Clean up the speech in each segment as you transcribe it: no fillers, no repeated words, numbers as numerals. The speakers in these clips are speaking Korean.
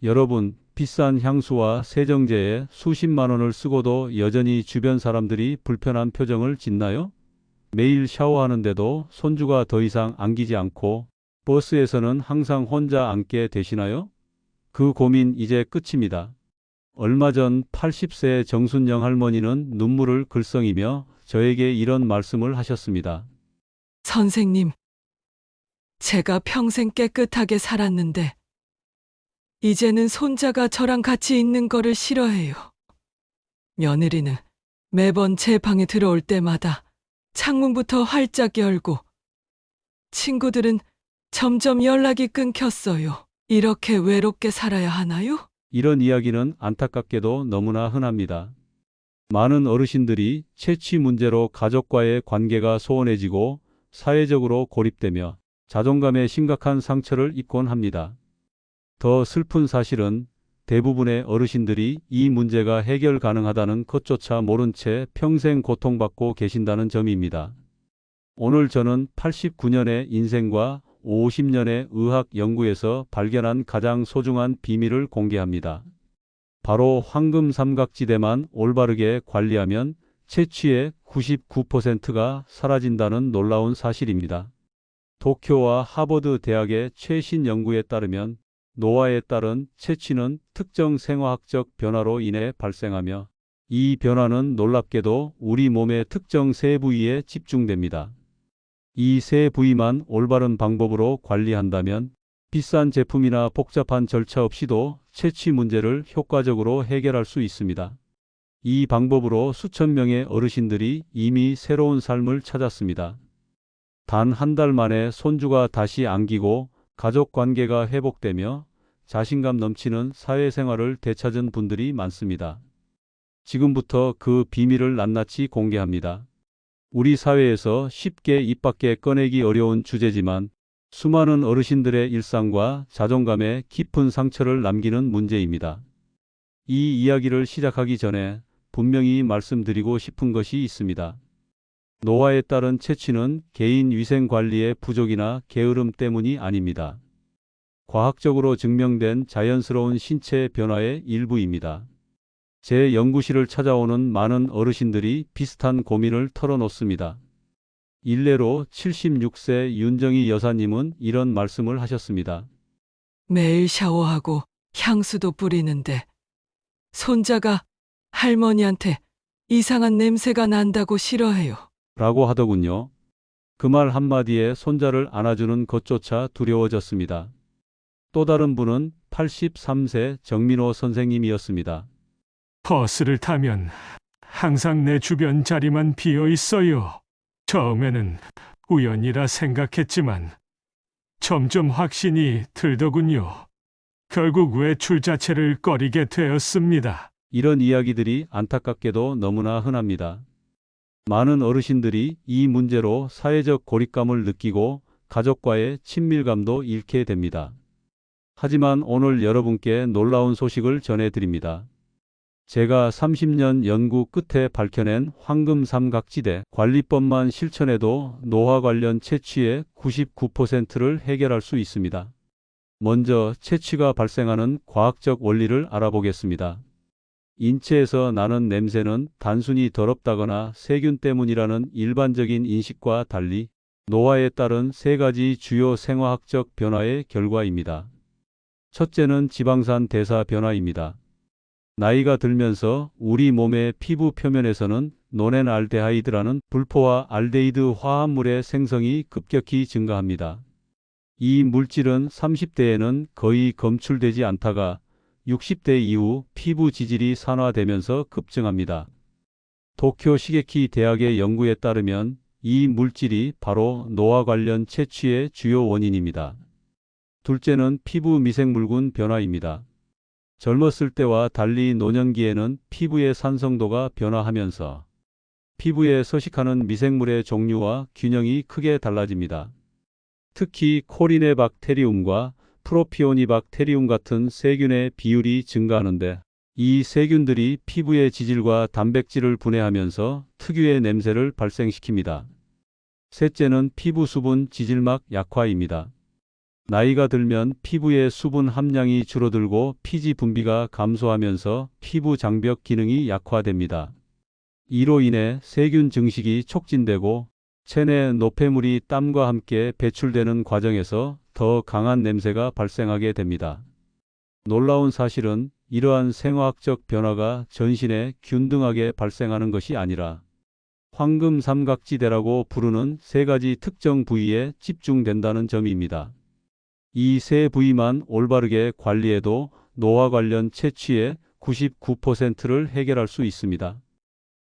여러분, 비싼 향수와 세정제에 수십만 원을 쓰고도 여전히 주변 사람들이 불편한 표정을 짓나요? 매일 샤워하는데도 손주가 더 이상 안기지 않고 버스에서는 항상 혼자 앉게 되시나요? 그 고민 이제 끝입니다. 얼마 전 80세 정순영 할머니는 눈물을 글썽이며 저에게 이런 말씀을 하셨습니다. 선생님, 제가 평생 깨끗하게 살았는데, 이제는 손자가 저랑 같이 있는 거를 싫어해요. 며느리는 매번 제 방에 들어올 때마다 창문부터 활짝 열고, 친구들은 점점 연락이 끊겼어요. 이렇게 외롭게 살아야 하나요? 이런 이야기는 안타깝게도 너무나 흔합니다. 많은 어르신들이 체취 문제로 가족과의 관계가 소원해지고 사회적으로 고립되며 자존감에 심각한 상처를 입곤 합니다. 더 슬픈 사실은 대부분의 어르신들이 이 문제가 해결 가능하다는 것조차 모른 채 평생 고통받고 계신다는 점입니다. 오늘 저는 89년의 인생과 50년의 의학 연구에서 발견한 가장 소중한 비밀을 공개합니다. 바로 황금 삼각지대만 올바르게 관리하면 체취의 99%가 사라진다는 놀라운 사실입니다. 도쿄와 하버드 대학의 최신 연구에 따르면 노화에 따른 체취는 특정 생화학적 변화로 인해 발생하며 이 변화는 놀랍게도 우리 몸의 특정 세 부위에 집중됩니다. 이 세 부위만 올바른 방법으로 관리한다면 비싼 제품이나 복잡한 절차 없이도 체취 문제를 효과적으로 해결할 수 있습니다. 이 방법으로 수천 명의 어르신들이 이미 새로운 삶을 찾았습니다. 단 한 달 만에 손주가 다시 안기고 가족 관계가 회복되며 자신감 넘치는 사회생활을 되찾은 분들이 많습니다. 지금부터 그 비밀을 낱낱이 공개합니다. 우리 사회에서 쉽게 입 밖에 꺼내기 어려운 주제지만 수많은 어르신들의 일상과 자존감에 깊은 상처를 남기는 문제입니다. 이 이야기를 시작하기 전에 분명히 말씀드리고 싶은 것이 있습니다. 노화에 따른 체취는 개인 위생 관리의 부족이나 게으름 때문이 아닙니다. 과학적으로 증명된 자연스러운 신체 변화의 일부입니다. 제 연구실을 찾아오는 많은 어르신들이 비슷한 고민을 털어놓습니다. 일례로 76세 윤정희 여사님은 이런 말씀을 하셨습니다. 매일 샤워하고 향수도 뿌리는데, 손자가 할머니한테 이상한 냄새가 난다고 싫어해요. 라고 하더군요. 그 말 한마디에 손자를 안아주는 것조차 두려워졌습니다. 또 다른 분은 83세 정민호 선생님이었습니다. 버스를 타면 항상 내 주변 자리만 비어 있어요. 처음에는 우연이라 생각했지만 점점 확신이 들더군요. 결국 외출 자체를 꺼리게 되었습니다. 이런 이야기들이 안타깝게도 너무나 흔합니다. 많은 어르신들이 이 문제로 사회적 고립감을 느끼고 가족과의 친밀감도 잃게 됩니다. 하지만 오늘 여러분께 놀라운 소식을 전해드립니다. 제가 30년 연구 끝에 밝혀낸 황금 삼각지대 관리법만 실천해도 노화 관련 체취의 99%를 해결할 수 있습니다. 먼저 체취가 발생하는 과학적 원리를 알아보겠습니다. 인체에서 나는 냄새는 단순히 더럽다거나 세균 때문이라는 일반적인 인식과 달리 노화에 따른 세 가지 주요 생화학적 변화의 결과입니다. 첫째는 지방산 대사 변화입니다. 나이가 들면서 우리 몸의 피부 표면에서는 노넨알데하이드라는 불포화 알데히드 화합물의 생성이 급격히 증가합니다. 이 물질은 30대에는 거의 검출되지 않다가 60대 이후 피부 지질이 산화되면서 급증합니다. 도쿄 시게키 대학의 연구에 따르면 이 물질이 바로 노화 관련 체취의 주요 원인입니다. 둘째는 피부 미생물군 변화입니다. 젊었을 때와 달리 노년기에는 피부의 산성도가 변화하면서 피부에 서식하는 미생물의 종류와 균형이 크게 달라집니다. 특히 코리네박테리움과 프로피오니박테리움 같은 세균의 비율이 증가하는데 이 세균들이 피부의 지질과 단백질을 분해하면서 특유의 냄새를 발생시킵니다. 셋째는 피부 수분 지질막 약화입니다. 나이가 들면 피부의 수분 함량이 줄어들고 피지 분비가 감소하면서 피부 장벽 기능이 약화됩니다. 이로 인해 세균 증식이 촉진되고 체내 노폐물이 땀과 함께 배출되는 과정에서 더 강한 냄새가 발생하게 됩니다. 놀라운 사실은 이러한 생화학적 변화가 전신에 균등하게 발생하는 것이 아니라 황금 삼각지대라고 부르는 세 가지 특정 부위에 집중된다는 점입니다. 이 세 부위만 올바르게 관리해도 노화 관련 채취의 99%를 해결할 수 있습니다.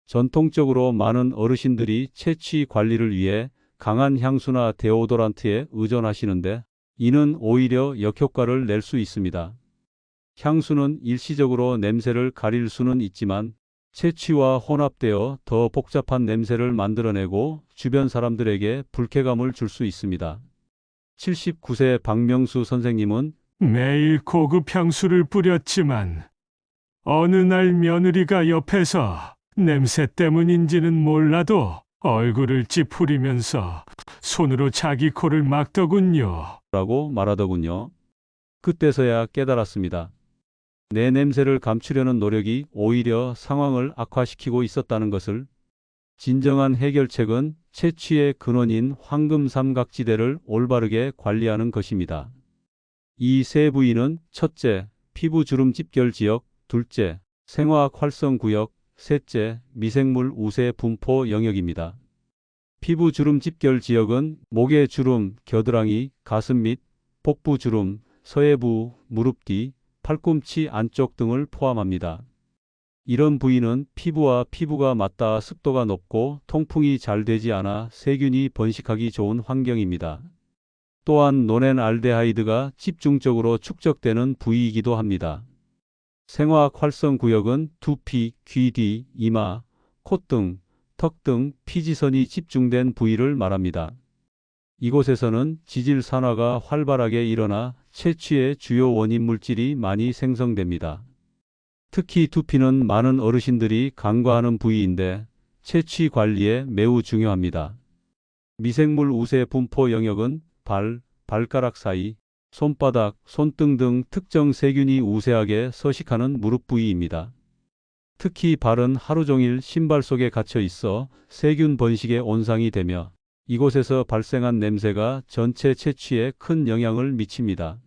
전통적으로 많은 어르신들이 채취 관리를 위해 강한 향수나 데오도란트에 의존하시는데 이는 오히려 역효과를 낼 수 있습니다. 향수는 일시적으로 냄새를 가릴 수는 있지만 채취와 혼합되어 더 복잡한 냄새를 만들어내고 주변 사람들에게 불쾌감을 줄 수 있습니다. 79세 박명수 선생님은 매일 고급 향수를 뿌렸지만 어느 날 며느리가 옆에서 냄새 때문인지는 몰라도 얼굴을 찌푸리면서 손으로 자기 코를 막더군요. 라고 말하더군요. 그때서야 깨달았습니다. 내 냄새를 감추려는 노력이 오히려 상황을 악화시키고 있었다는 것을. 진정한 해결책은 채취의 근원인 황금 삼각지대를 올바르게 관리하는 것입니다. 이 세 부위는 첫째, 피부 주름 집결 지역, 둘째, 생화학 활성 구역, 셋째, 미생물 우세 분포 영역입니다. 피부 주름 집결 지역은 목의 주름, 겨드랑이, 가슴 및 복부 주름, 서해부, 무릎 뒤, 팔꿈치 안쪽 등을 포함합니다. 이런 부위는 피부와 피부가 맞닿아 습도가 높고 통풍이 잘 되지 않아 세균이 번식하기 좋은 환경입니다. 또한 노넨알데하이드가 집중적으로 축적되는 부위이기도 합니다. 생화학 활성 구역은 두피, 귀 뒤, 이마, 콧등, 턱 등 피지선이 집중된 부위를 말합니다. 이곳에서는 지질산화가 활발하게 일어나 채취의 주요 원인 물질이 많이 생성됩니다. 특히 두피는 많은 어르신들이 간과하는 부위인데 채취 관리에 매우 중요합니다. 미생물 우세 분포 영역은 발, 발가락 사이, 손바닥, 손등 등 특정 세균이 우세하게 서식하는 무릎 부위입니다. 특히 발은 하루 종일 신발 속에 갇혀 있어 세균 번식에 온상이 되며 이곳에서 발생한 냄새가 전체 채취에 큰 영향을 미칩니다.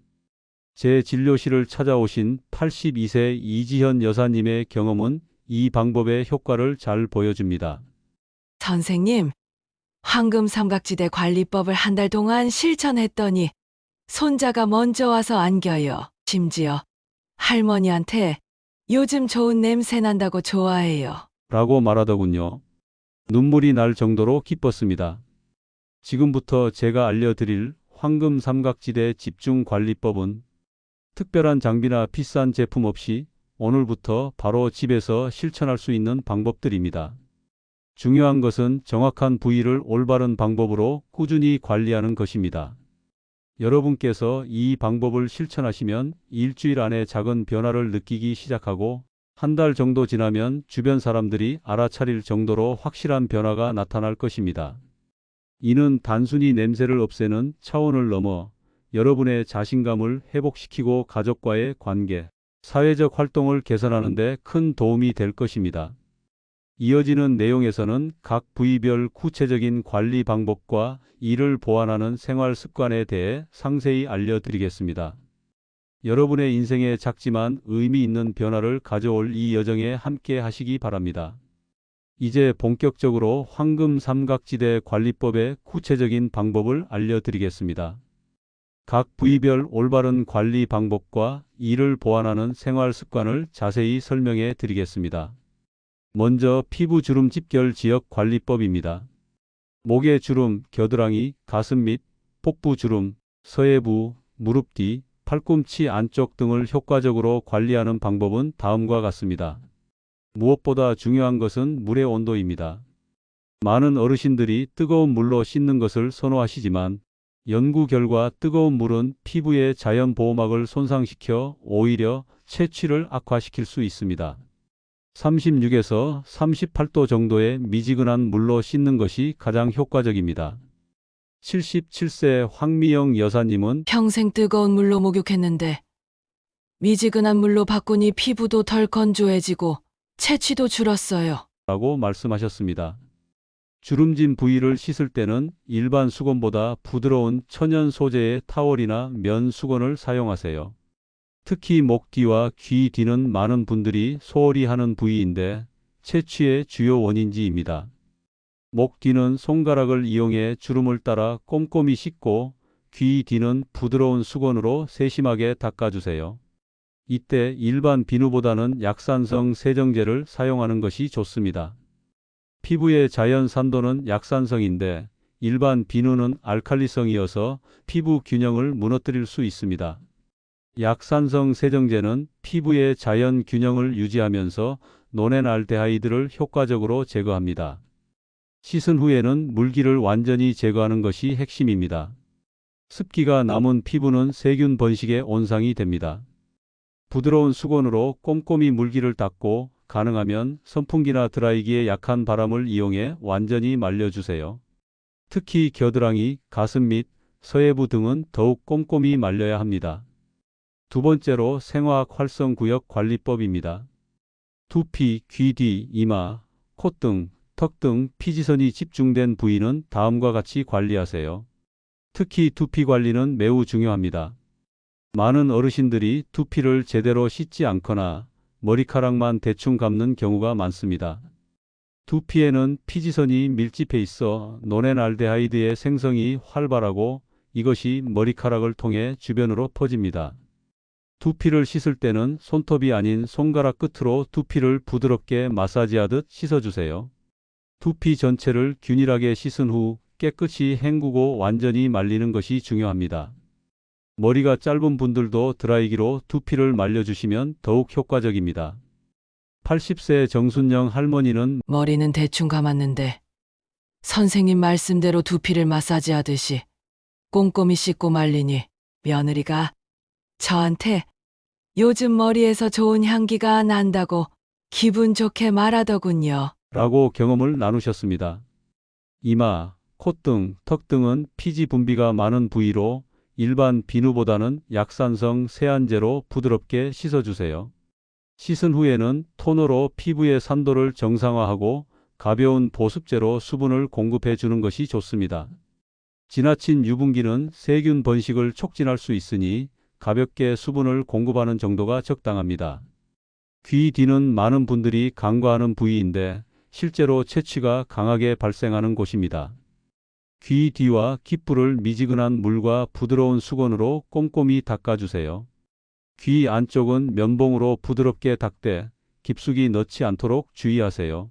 제 진료실을 찾아오신 82세 이지현 여사님의 경험은 이 방법의 효과를 잘 보여줍니다. 선생님, 황금 삼각지대 관리법을 한 달 동안 실천했더니 손자가 먼저 와서 안겨요. 심지어 할머니한테 요즘 좋은 냄새 난다고 좋아해요. 라고 말하더군요. 눈물이 날 정도로 기뻤습니다. 지금부터 제가 알려드릴 황금 삼각지대 집중 관리법은 특별한 장비나 비싼 제품 없이 오늘부터 바로 집에서 실천할 수 있는 방법들입니다. 중요한 것은 정확한 부위를 올바른 방법으로 꾸준히 관리하는 것입니다. 여러분께서 이 방법을 실천하시면 일주일 안에 작은 변화를 느끼기 시작하고 한 달 정도 지나면 주변 사람들이 알아차릴 정도로 확실한 변화가 나타날 것입니다. 이는 단순히 냄새를 없애는 차원을 넘어 여러분의 자신감을 회복시키고 가족과의 관계, 사회적 활동을 개선하는 데 큰 도움이 될 것입니다. 이어지는 내용에서는 각 부위별 구체적인 관리 방법과 이를 보완하는 생활 습관에 대해 상세히 알려드리겠습니다. 여러분의 인생에 작지만 의미 있는 변화를 가져올 이 여정에 함께 하시기 바랍니다. 이제 본격적으로 황금 삼각지대 관리법의 구체적인 방법을 알려드리겠습니다. 각 부위별 올바른 관리 방법과 이를 보완하는 생활 습관을 자세히 설명해 드리겠습니다. 먼저 피부 주름 집결 지역 관리법입니다. 목의 주름, 겨드랑이, 가슴 및 복부 주름, 서해부, 무릎 뒤, 팔꿈치 안쪽 등을 효과적으로 관리하는 방법은 다음과 같습니다. 무엇보다 중요한 것은 물의 온도입니다. 많은 어르신들이 뜨거운 물로 씻는 것을 선호하시지만 연구 결과 뜨거운 물은 피부의 자연 보호막을 손상시켜 오히려 채취를 악화시킬 수 있습니다. 36에서 38도 정도의 미지근한 물로 씻는 것이 가장 효과적입니다. 77세 황미영 여사님은 평생 뜨거운 물로 목욕했는데 미지근한 물로 바꾸니 피부도 덜 건조해지고 채취도 줄었어요. 라고 말씀하셨습니다. 주름진 부위를 씻을 때는 일반 수건보다 부드러운 천연 소재의 타월이나 면 수건을 사용하세요. 특히 목 뒤와 귀 뒤는 많은 분들이 소홀히 하는 부위인데 채취의 주요 원인지입니다. 목 뒤는 손가락을 이용해 주름을 따라 꼼꼼히 씻고 귀 뒤는 부드러운 수건으로 세심하게 닦아주세요. 이때 일반 비누보다는 약산성 세정제를 사용하는 것이 좋습니다. 피부의 자연 산도는 약산성인데 일반 비누는 알칼리성이어서 피부 균형을 무너뜨릴 수 있습니다. 약산성 세정제는 피부의 자연 균형을 유지하면서 노넨알데하이드를 효과적으로 제거합니다. 씻은 후에는 물기를 완전히 제거하는 것이 핵심입니다. 습기가 남은 피부는 세균 번식의 온상이 됩니다. 부드러운 수건으로 꼼꼼히 물기를 닦고 가능하면 선풍기나 드라이기에 약한 바람을 이용해 완전히 말려주세요. 특히 겨드랑이, 가슴 및 서해부 등은 더욱 꼼꼼히 말려야 합니다. 두 번째로 생화학 활성구역 관리법입니다. 두피, 귀 뒤, 이마, 콧등, 턱 등 피지선이 집중된 부위는 다음과 같이 관리하세요. 특히 두피 관리는 매우 중요합니다. 많은 어르신들이 두피를 제대로 씻지 않거나 머리카락만 대충 감는 경우가 많습니다. 두피에는 피지선이 밀집해 있어 노넨알데하이드의 생성이 활발하고 이것이 머리카락을 통해 주변으로 퍼집니다. 두피를 씻을 때는 손톱이 아닌 손가락 끝으로 두피를 부드럽게 마사지하듯 씻어주세요. 두피 전체를 균일하게 씻은 후 깨끗이 헹구고 완전히 말리는 것이 중요합니다. 머리가 짧은 분들도 드라이기로 두피를 말려주시면 더욱 효과적입니다. 80세 정순영 할머니는 머리는 대충 감았는데 선생님 말씀대로 두피를 마사지하듯이 꼼꼼히 씻고 말리니 며느리가 저한테 요즘 머리에서 좋은 향기가 난다고 기분 좋게 말하더군요. 라고 경험을 나누셨습니다. 이마, 콧등, 턱 등은 피지 분비가 많은 부위로 일반 비누보다는 약산성 세안제로 부드럽게 씻어주세요. 씻은 후에는 토너로 피부의 산도를 정상화하고 가벼운 보습제로 수분을 공급해 주는 것이 좋습니다. 지나친 유분기는 세균 번식을 촉진할 수 있으니 가볍게 수분을 공급하는 정도가 적당합니다. 귀 뒤는 많은 분들이 간과하는 부위인데 실제로 채취가 강하게 발생하는 곳입니다. 귀 뒤와 귓불을 미지근한 물과 부드러운 수건으로 꼼꼼히 닦아주세요. 귀 안쪽은 면봉으로 부드럽게 닦되 깊숙이 넣지 않도록 주의하세요.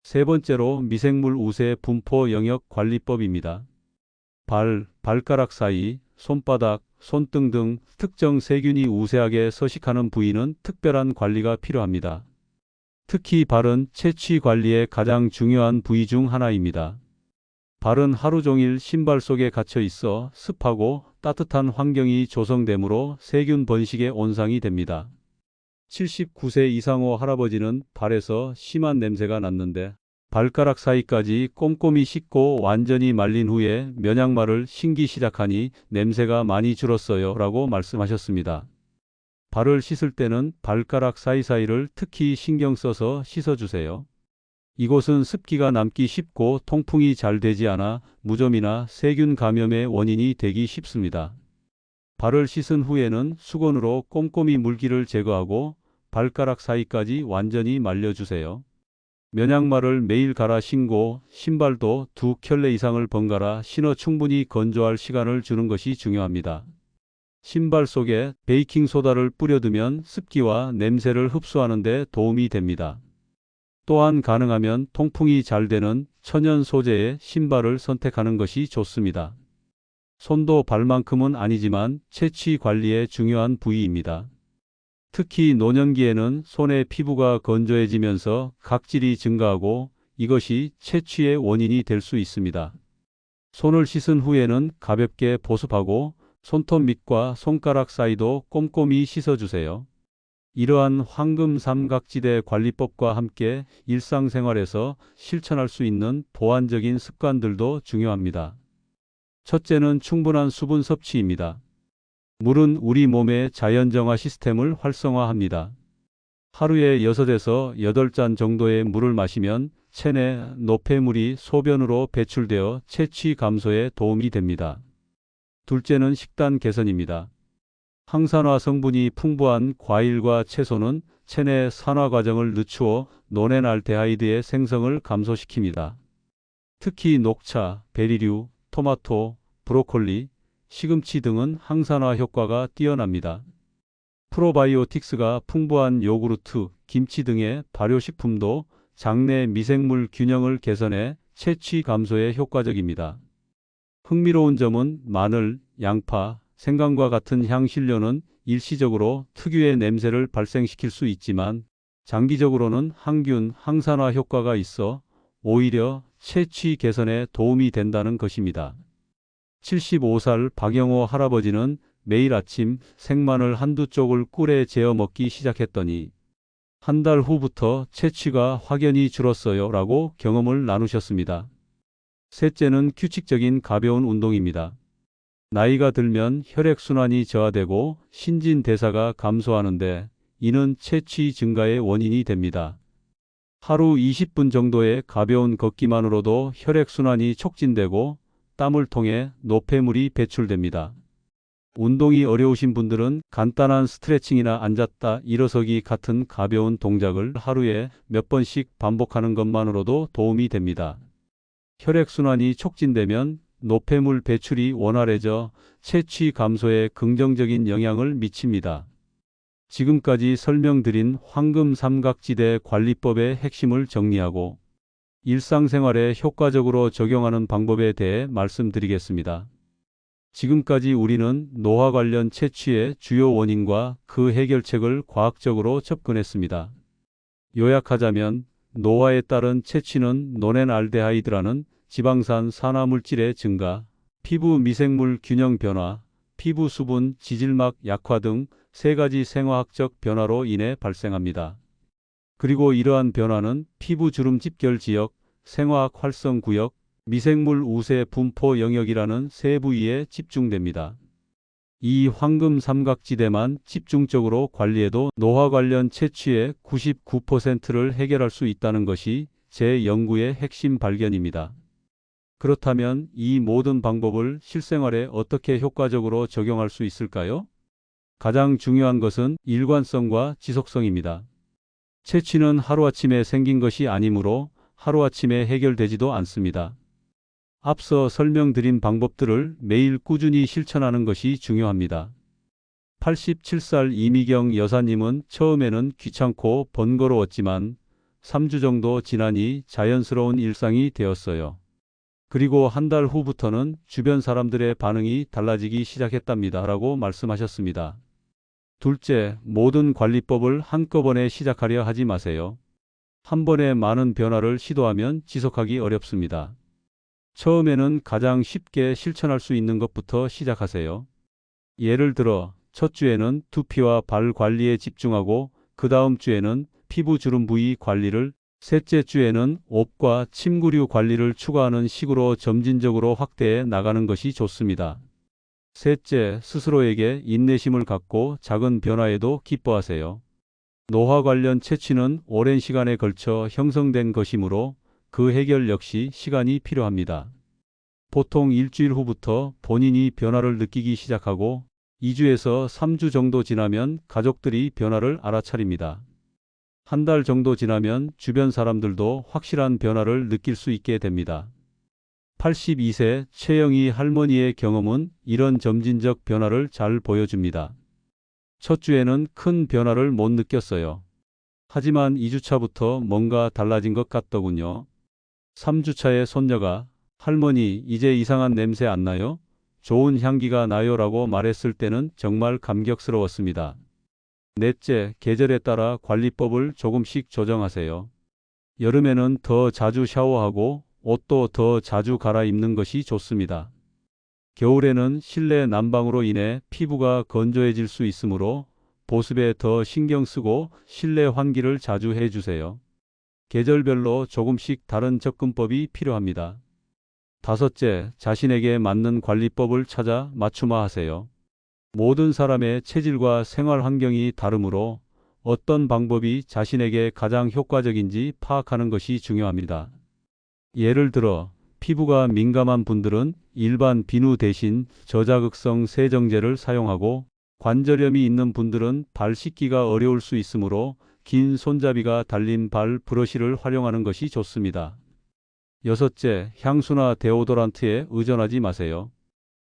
세 번째로 미생물 우세 분포 영역 관리법입니다. 발가락 사이, 손바닥, 손등 등 특정 세균이 우세하게 서식하는 부위는 특별한 관리가 필요합니다. 특히 발은 채취 관리의 가장 중요한 부위 중 하나입니다. 발은 하루 종일 신발 속에 갇혀 있어 습하고 따뜻한 환경이 조성되므로 세균 번식의 온상이 됩니다. 79세 이상호 할아버지는 발에서 심한 냄새가 났는데 발가락 사이까지 꼼꼼히 씻고 완전히 말린 후에 면약말을 신기 시작하니 냄새가 많이 줄었어요 라고 말씀하셨습니다. 발을 씻을 때는 발가락 사이사이를 특히 신경 써서 씻어주세요. 이곳은 습기가 남기 쉽고 통풍이 잘 되지 않아 무좀이나 세균 감염의 원인이 되기 쉽습니다. 발을 씻은 후에는 수건으로 꼼꼼히 물기를 제거하고 발가락 사이까지 완전히 말려주세요. 면약말을 매일 갈아 신고 신발도 2켤레 이상을 번갈아 신어 충분히 건조할 시간을 주는 것이 중요합니다. 신발 속에 베이킹소다를 뿌려두면 습기와 냄새를 흡수하는 데 도움이 됩니다. 또한 가능하면 통풍이 잘 되는 천연 소재의 신발을 선택하는 것이 좋습니다. 손도 발만큼은 아니지만 채취 관리에 중요한 부위입니다. 특히 노년기에는 손의 피부가 건조해지면서 각질이 증가하고 이것이 채취의 원인이 될 수 있습니다. 손을 씻은 후에는 가볍게 보습하고 손톱 밑과 손가락 사이도 꼼꼼히 씻어주세요. 이러한 황금 삼각지대 관리법과 함께 일상생활에서 실천할 수 있는 보완적인 습관들도 중요합니다. 첫째는 충분한 수분 섭취입니다. 물은 우리 몸의 자연정화 시스템을 활성화합니다. 하루에 6에서 8잔 정도의 물을 마시면 체내 노폐물이 소변으로 배출되어 체취 감소에 도움이 됩니다. 둘째는 식단 개선입니다. 항산화 성분이 풍부한 과일과 채소는 체내 산화 과정을 늦추어 노넨알데하이드의 생성을 감소시킵니다. 특히 녹차, 베리류, 토마토, 브로콜리, 시금치 등은 항산화 효과가 뛰어납니다. 프로바이오틱스가 풍부한 요구르트, 김치 등의 발효식품도 장내 미생물 균형을 개선해 체취 감소에 효과적입니다. 흥미로운 점은 마늘, 양파, 생강과 같은 향신료는 일시적으로 특유의 냄새를 발생시킬 수 있지만 장기적으로는 항균, 항산화 효과가 있어 오히려 체취 개선에 도움이 된다는 것입니다. 75살 박영호 할아버지는 매일 아침 생마늘 한두 쪽을 꿀에 재어 먹기 시작했더니 한 달 후부터 체취가 확연히 줄었어요 라고 경험을 나누셨습니다. 셋째는 규칙적인 가벼운 운동입니다. 나이가 들면 혈액순환이 저하되고 신진대사가 감소하는데 이는 체취 증가의 원인이 됩니다. 하루 20분 정도의 가벼운 걷기만으로도 혈액순환이 촉진되고 땀을 통해 노폐물이 배출됩니다. 운동이 어려우신 분들은 간단한 스트레칭이나 앉았다 일어서기 같은 가벼운 동작을 하루에 몇 번씩 반복하는 것만으로도 도움이 됩니다. 혈액순환이 촉진되면 노폐물 배출이 원활해져 체취 감소에 긍정적인 영향을 미칩니다. 지금까지 설명드린 황금 삼각지대 관리법의 핵심을 정리하고 일상생활에 효과적으로 적용하는 방법에 대해 말씀드리겠습니다. 지금까지 우리는 노화 관련 체취의 주요 원인과 그 해결책을 과학적으로 접근했습니다. 요약하자면 노화에 따른 체취는 노넨알데하이드라는 지방산 산화물질의 증가, 피부 미생물 균형 변화, 피부 수분, 지질막 약화 등 3가지 생화학적 변화로 인해 발생합니다. 그리고 이러한 변화는 피부 주름 집결 지역, 생화학 활성 구역, 미생물 우세 분포 영역이라는 세 부위에 집중됩니다. 이 황금 삼각지대만 집중적으로 관리해도 노화 관련 체취의 99%를 해결할 수 있다는 것이 제 연구의 핵심 발견입니다. 그렇다면 이 모든 방법을 실생활에 어떻게 효과적으로 적용할 수 있을까요? 가장 중요한 것은 일관성과 지속성입니다. 체취는 하루아침에 생긴 것이 아니므로 하루아침에 해결되지도 않습니다. 앞서 설명드린 방법들을 매일 꾸준히 실천하는 것이 중요합니다. 87살 이미경 여사님은 처음에는 귀찮고 번거로웠지만 3주 정도 지나니 자연스러운 일상이 되었어요. 그리고 한 달 후부터는 주변 사람들의 반응이 달라지기 시작했답니다. 라고 말씀하셨습니다. 둘째, 모든 관리법을 한꺼번에 시작하려 하지 마세요. 한 번에 많은 변화를 시도하면 지속하기 어렵습니다. 처음에는 가장 쉽게 실천할 수 있는 것부터 시작하세요. 예를 들어 첫 주에는 두피와 발 관리에 집중하고 그 다음 주에는 피부 주름 부위 관리를, 셋째 주에는 옷과 침구류 관리를 추가하는 식으로 점진적으로 확대해 나가는 것이 좋습니다. 셋째, 스스로에게 인내심을 갖고 작은 변화에도 기뻐하세요. 노화 관련 체취는 오랜 시간에 걸쳐 형성된 것이므로 그 해결 역시 시간이 필요합니다. 보통 일주일 후부터 본인이 변화를 느끼기 시작하고 2주에서 3주 정도 지나면 가족들이 변화를 알아차립니다. 한 달 정도 지나면 주변 사람들도 확실한 변화를 느낄 수 있게 됩니다. 82세 최영희 할머니의 경험은 이런 점진적 변화를 잘 보여줍니다. 첫 주에는 큰 변화를 못 느꼈어요. 하지만 2주차부터 뭔가 달라진 것 같더군요. 3주차에 손녀가 할머니 이제 이상한 냄새 안 나요? 좋은 향기가 나요 라고 말했을 때는 정말 감격스러웠습니다. 넷째, 계절에 따라 관리법을 조금씩 조정하세요. 여름에는 더 자주 샤워하고 옷도 더 자주 갈아입는 것이 좋습니다. 겨울에는 실내 난방으로 인해 피부가 건조해질 수 있으므로 보습에 더 신경 쓰고 실내 환기를 자주 해주세요. 계절별로 조금씩 다른 접근법이 필요합니다. 5째, 자신에게 맞는 관리법을 찾아 맞춤화하세요. 모든 사람의 체질과 생활 환경이 다르므로 어떤 방법이 자신에게 가장 효과적인지 파악하는 것이 중요합니다. 예를 들어, 피부가 민감한 분들은 일반 비누 대신 저자극성 세정제를 사용하고, 관절염이 있는 분들은 발 씻기가 어려울 수 있으므로 긴 손잡이가 달린 발 브러쉬를 활용하는 것이 좋습니다. 6째, 향수나 데오도란트에 의존하지 마세요.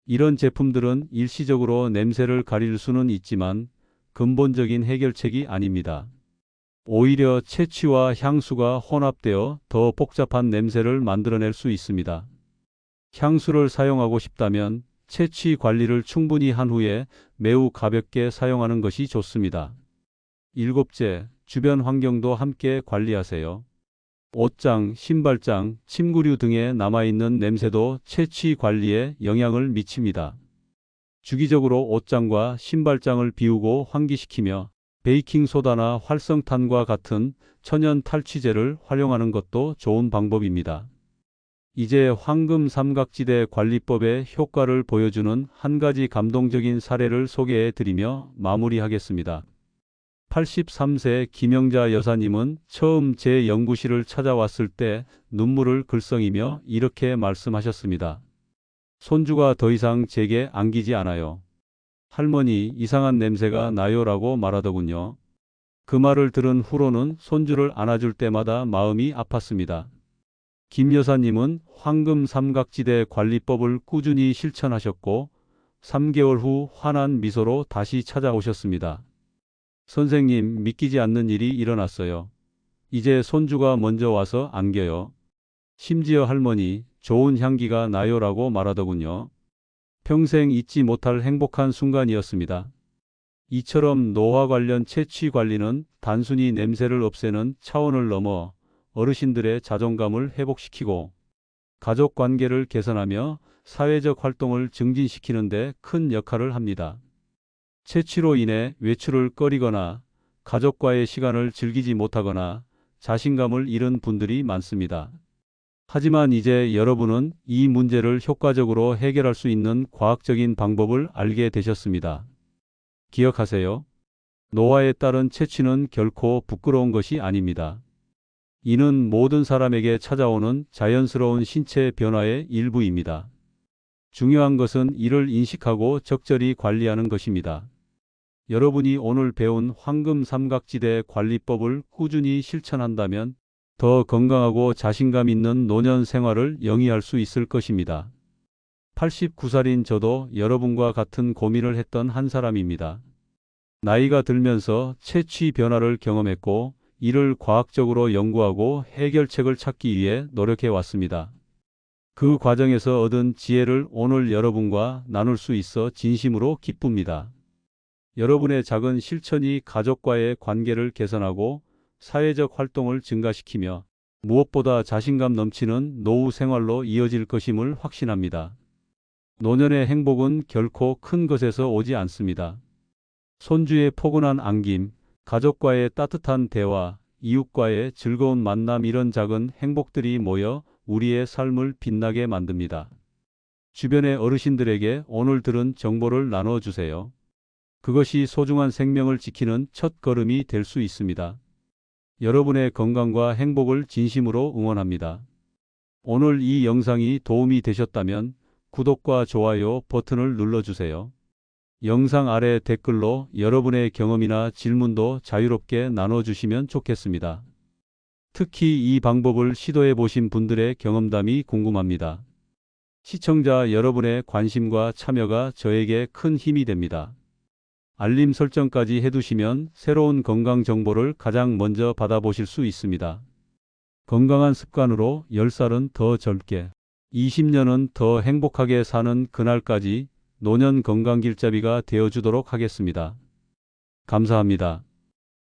이런 제품들은 일시적으로 냄새를 가릴 수는 있지만 근본적인 해결책이 아닙니다. 오히려 채취와 향수가 혼합되어 더 복잡한 냄새를 만들어낼 수 있습니다. 향수를 사용하고 싶다면 채취 관리를 충분히 한 후에 매우 가볍게 사용하는 것이 좋습니다. 7째, 주변 환경도 함께 관리하세요. 옷장, 신발장, 침구류 등에 남아있는 냄새도 채취 관리에 영향을 미칩니다. 주기적으로 옷장과 신발장을 비우고 환기시키며 베이킹소다나 활성탄과 같은 천연 탈취제를 활용하는 것도 좋은 방법입니다. 이제 황금 삼각지대 관리법의 효과를 보여주는 한 가지 감동적인 사례를 소개해 드리며 마무리하겠습니다. 83세 김영자 여사님은 처음 제 연구실을 찾아왔을 때 눈물을 글썽이며 이렇게 말씀하셨습니다. 손주가 더 이상 제게 안기지 않아요. 할머니, 이상한 냄새가 나요라고 말하더군요. 그 말을 들은 후로는 손주를 안아줄 때마다 마음이 아팠습니다. 김 여사님은 황금 삼각지대 관리법을 꾸준히 실천하셨고 3개월 후 환한 미소로 다시 찾아오셨습니다. 선생님, 믿기지 않는 일이 일어났어요. 이제 손주가 먼저 와서 안겨요. 심지어 할머니, 좋은 향기가 나요라고 말하더군요. 평생 잊지 못할 행복한 순간이었습니다. 이처럼 노화 관련 채취 관리는 단순히 냄새를 없애는 차원을 넘어 어르신들의 자존감을 회복시키고 가족 관계를 개선하며 사회적 활동을 증진시키는 데 큰 역할을 합니다. 채취로 인해 외출을 꺼리거나 가족과의 시간을 즐기지 못하거나 자신감을 잃은 분들이 많습니다. 하지만 이제 여러분은 이 문제를 효과적으로 해결할 수 있는 과학적인 방법을 알게 되셨습니다. 기억하세요. 노화에 따른 채취는 결코 부끄러운 것이 아닙니다. 이는 모든 사람에게 찾아오는 자연스러운 신체 변화의 일부입니다. 중요한 것은 이를 인식하고 적절히 관리하는 것입니다. 여러분이 오늘 배운 황금 삼각지대 관리법을 꾸준히 실천한다면 더 건강하고 자신감 있는 노년 생활을 영위할 수 있을 것입니다. 89살인 저도 여러분과 같은 고민을 했던 한 사람입니다. 나이가 들면서 채취 변화를 경험했고 이를 과학적으로 연구하고 해결책을 찾기 위해 노력해 왔습니다. 그 과정에서 얻은 지혜를 오늘 여러분과 나눌 수 있어 진심으로 기쁩니다. 여러분의 작은 실천이 가족과의 관계를 개선하고 사회적 활동을 증가시키며 무엇보다 자신감 넘치는 노후 생활로 이어질 것임을 확신합니다. 노년의 행복은 결코 큰 것에서 오지 않습니다. 손주의 포근한 안김, 가족과의 따뜻한 대화, 이웃과의 즐거운 만남, 이런 작은 행복들이 모여 우리의 삶을 빛나게 만듭니다. 주변의 어르신들에게 오늘 들은 정보를 나눠주세요. 그것이 소중한 생명을 지키는 첫 걸음이 될 수 있습니다. 여러분의 건강과 행복을 진심으로 응원합니다. 오늘 이 영상이 도움이 되셨다면 구독과 좋아요 버튼을 눌러주세요. 영상 아래 댓글로 여러분의 경험이나 질문도 자유롭게 나눠주시면 좋겠습니다. 특히 이 방법을 시도해 보신 분들의 경험담이 궁금합니다. 시청자 여러분의 관심과 참여가 저에게 큰 힘이 됩니다. 알림 설정까지 해두시면 새로운 건강 정보를 가장 먼저 받아보실 수 있습니다. 건강한 습관으로 10살은 더 젊게, 20년은 더 행복하게 사는 그날까지 노년 건강 길잡이가 되어주도록 하겠습니다. 감사합니다.